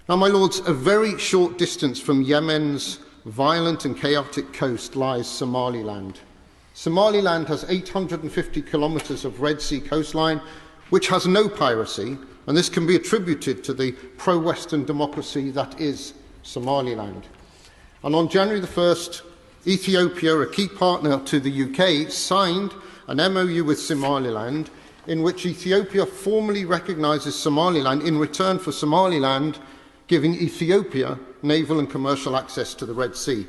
Now, my lords, a very short distance from Yemen's violent and chaotic coast lies Somaliland. Somaliland has 850 kilometres of Red Sea coastline, which has no piracy, and this can be attributed to the pro-Western democracy that is Somaliland. And on January the 1st, Ethiopia, a key partner to the UK, signed an MOU with Somaliland in which Ethiopia formally recognises Somaliland in return for Somaliland giving Ethiopia naval and commercial access to the Red Sea.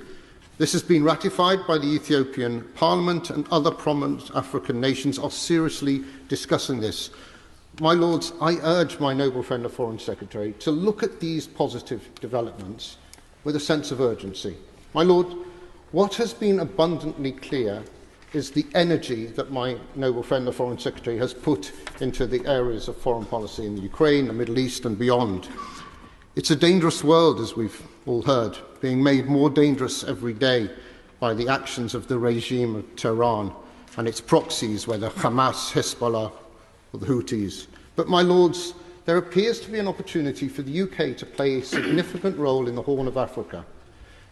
This has been ratified by the Ethiopian Parliament, and other prominent African nations are seriously discussing this. My lords, I urge my noble friend the Foreign Secretary to look at these positive developments with a sense of urgency. My lord, what has been abundantly clear is the energy that my noble friend the Foreign Secretary has put into the areas of foreign policy in the Ukraine, the Middle East and beyond. It's a dangerous world, as we've all heard, being made more dangerous every day by the actions of the regime of Tehran and its proxies, whether Hamas, Hezbollah or the Houthis. But, my lords, there appears to be an opportunity for the UK to play a significant role in the Horn of Africa.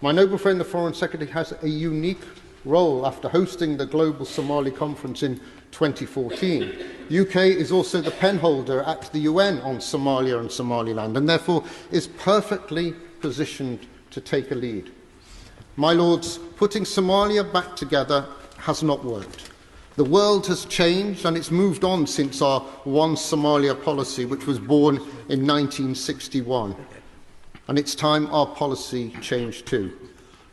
My noble friend the Foreign Secretary has a unique role after hosting the Global Somali Conference in 2014. The UK is also the penholder at the UN on Somalia and Somaliland, and therefore is perfectly positioned to take a lead. My lords, putting Somalia back together has not worked. The world has changed, and it's moved on since our One Somalia policy, which was born in 1961. And it's time our policy changed too.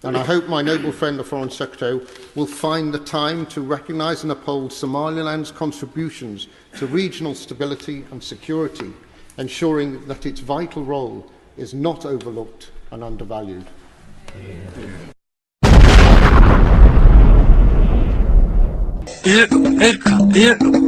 And I hope my noble friend, the Foreign Secretary, will find the time to recognise and uphold Somaliland's contributions to regional stability and security, ensuring that its vital role is not overlooked and undervalued. Yeah.